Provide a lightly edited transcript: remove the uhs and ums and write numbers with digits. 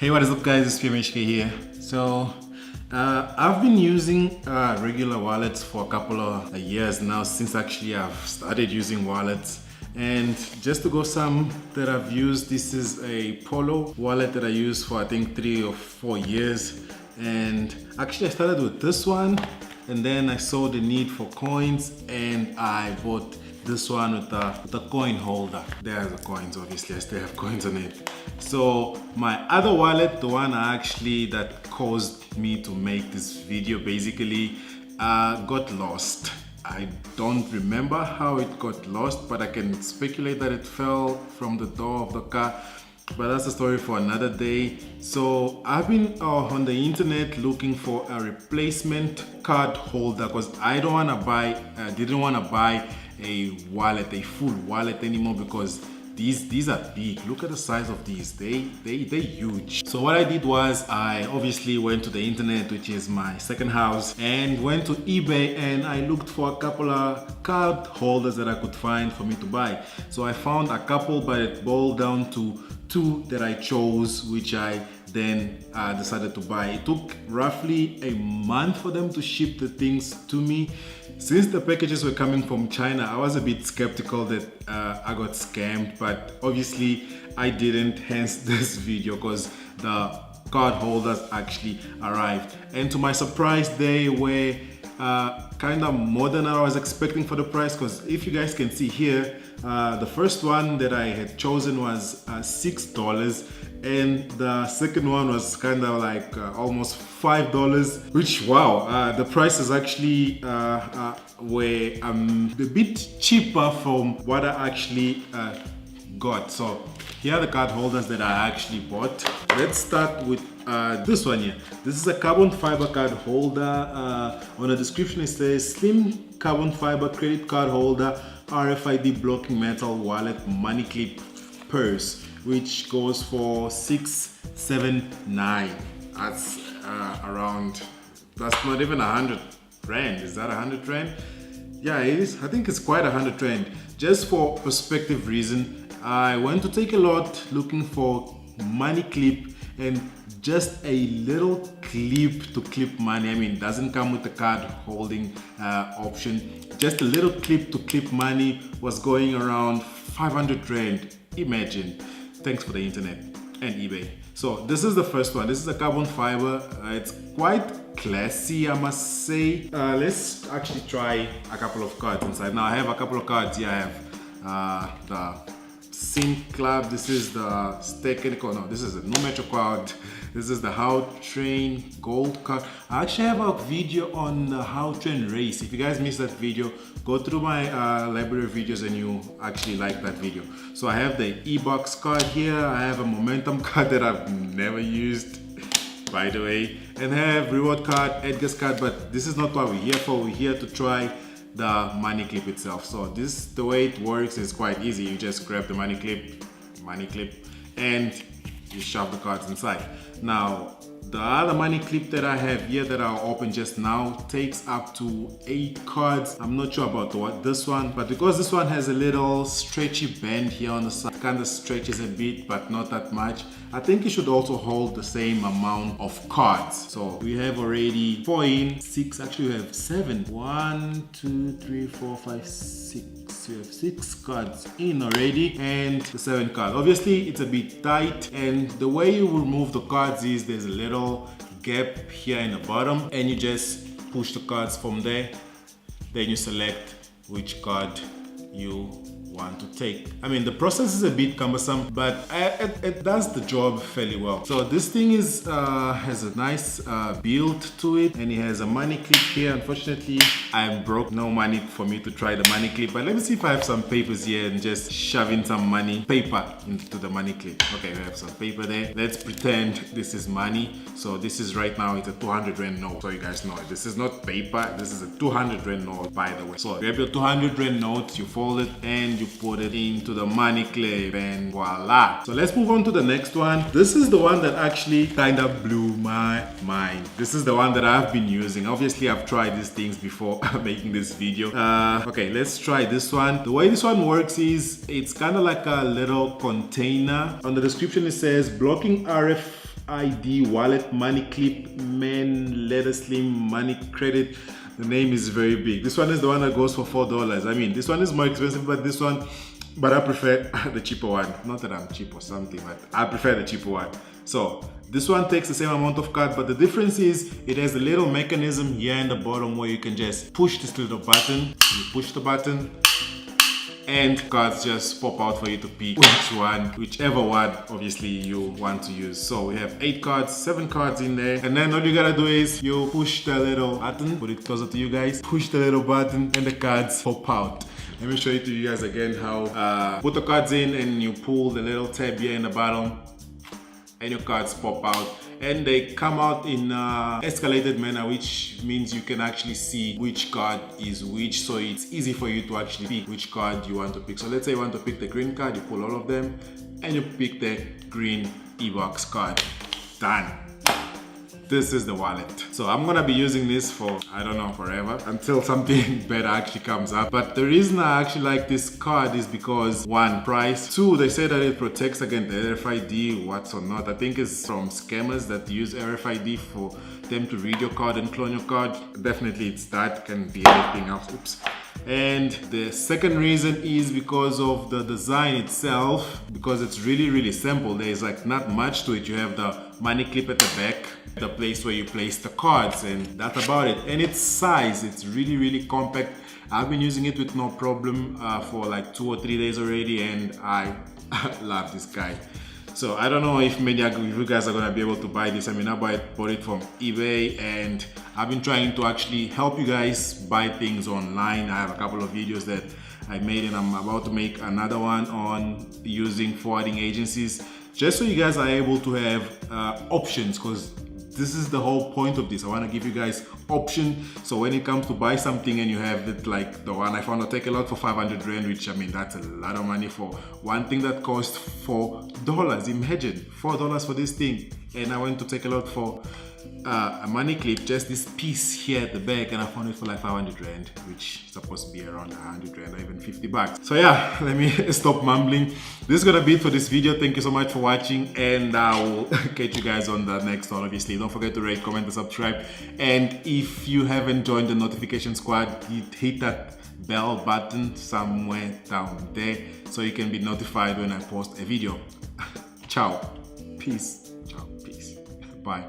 Hey, what is up guys, it's PMHK here. So I've been using regular wallets for a couple of years now, since actually I've started using wallets. And just to go some that I've used, this is a Polo wallet that I used for I think 3 or 4 years. And actually I started with this one, and then I saw the need for coins and I bought this one with the coin holder. There's the coins, obviously I still have coins on it. So my other wallet, the one that caused me to make this video, basically got lost. I don't remember how it got lost, but I can speculate that it fell from the door of the car. But that's a story for another day. So I've been on the internet looking for a replacement card holder because I didn't want to buy a wallet, a full wallet anymore, because these are big. Look at the size of these. They're huge. So what I did was I obviously went to the internet, which is my second house, and went to eBay and I looked for a couple of card holders that I could find for me to buy. So I found a couple, but it boiled down to 2 that I chose, which I then decided to buy. It took roughly a month for them to ship the things to me. Since the packages were coming from China, I was a bit skeptical that I got scammed, but obviously I didn't, hence this video, because the card holders actually arrived. And to my surprise, they were kind of more than I was expecting for the price, because if you guys can see here, the first one that I had chosen was $6, and the second one was kind of like almost $5, which wow, the prices actually were a bit cheaper from what I actually got. So here are the card holders that I actually bought. Let's start with this one here. This is a carbon fiber card holder. On the description it says slim carbon fiber credit card holder, RFID blocking metal wallet, money clip purse, which goes for $679. That's around, that's not even 100 rand. Is that 100 rand? Yeah, it is. I think it's quite 100 rand. Just for perspective reason, I went to take a lot looking for money clip, and just a little clip to clip money. I mean, it doesn't come with the card holding option. Just a little clip to clip money was going around 500 rand. Imagine. Thanks for the internet and eBay. So this is the first one. This is a carbon fiber. It's quite classy, I must say. Let's actually try a couple of cards inside. Now I have a couple of cards here. I have the Sim Club. This is the Technical. No, this is a No Metro card. This is the How Train Gold card. I actually have a video on the How Train race. If you guys missed that video, go through my library of videos and you actually like that video. So I have the E-Box card here. I have a Momentum card that I've never used, by the way. And I have Reward card, Edgar's card, but this is not what we're here for. We're here to try the money clip itself. So the way it works is quite easy. You just grab the money clip, and you shove the cards inside. Now the other money clip that I have here that I'll open just now takes up to 8 cards. I'm not sure about this one, but because this one has a little stretchy band here on the side, kind of stretches a bit but not that much, I think it should also hold the same amount of cards. So we have already 4 in, 6, actually we have 7. 1, 2, 3, 4, 5, 6. We have 6 cards in already, and the 7th card. Obviously it's a bit tight, and the way you remove the cards is there's a little gap here in the bottom, and you just push the cards from there. Then you select which card you want to take. I mean, the process is a bit cumbersome, but it does the job fairly well. So this thing is has a nice build to it, and it has a money clip here. Unfortunately, I'm broke, no money for me to try the money clip, but let me see if I have some papers here and just shove in some paper into the money clip. Okay, we have some paper there. Let's pretend this is money. So this is right now, it's a 200 rand note. So you guys know, this is not paper, this is a 200 rand note, by the way. So grab your 200 rand note, you fold it and you put it into the money clip, and voila. So let's move on to the next one. This is the one that actually kind of blew my mind. This is the one that I've been using. Obviously I've tried these things before making this video. Okay, let's try this one. The way this one works is it's kind of like a little container. On the description it says blocking RFID wallet money clip, man, leather slim money credit. The name is very big. This one is the one that goes for $4. I mean, this one is more expensive, but I prefer the cheaper one. Not that I'm cheap or something, but I prefer the cheaper one. So this one takes the same amount of card, but the difference is it has a little mechanism here in the bottom where you can just push this little button. You push the button and cards just pop out for you to pick whichever one obviously you want to use. So we have 7 cards in there, and then all you gotta do is you push the little button, put it closer to you guys, push the little button and the cards pop out. Let me show it to you guys again how put the cards in and you pull the little tab here in the bottom and your cards pop out, and they come out in escalated manner, which means you can actually see which card is which, so it's easy for you to actually pick which card you want to pick. So let's say you want to pick the green card, you pull all of them and you pick the green e-box card. Done. This is the wallet. So I'm gonna be using this for, I don't know, forever, until something better actually comes up. But the reason I actually like this card is because 1, price. 2, they say that it protects against RFID, what's or not. I think it's from scammers that use RFID for them to read your card and clone your card. Definitely it's that, can be anything else. Oops. And the second reason is because of the design itself, because it's really simple. There's like not much to it. You have the money clip at the back, the place where you place the cards, and that's about it. And its size, it's really compact. I've been using it with no problem for like 2 or 3 days already, and I love this guy. So I don't know if you guys are gonna be able to buy this. I mean, I bought it from eBay, and I've been trying to actually help you guys buy things online. I have a couple of videos that I made, and I'm about to make another one on using forwarding agencies, just so you guys are able to have options, because this is the whole point of this. I want to give you guys option, so when it comes to buy something and you have it, like the one I found, I'll take a lot for 500 Rand, which I mean, that's a lot of money for one thing that cost $4. Imagine $4 for this thing. And I went to take a lot for a money clip, just this piece here at the back, and I found it for like 500 Rand, which is supposed to be around 100 Rand or even 50 bucks. So yeah, let me stop mumbling. This is gonna be it for this video. Thank you so much for watching, and I will catch you guys on the next one. Obviously, don't forget to rate, comment, and subscribe. And if you haven't joined the notification squad, hit that bell button somewhere down there so you can be notified when I post a video. Ciao. Peace. Ciao. Peace. Bye.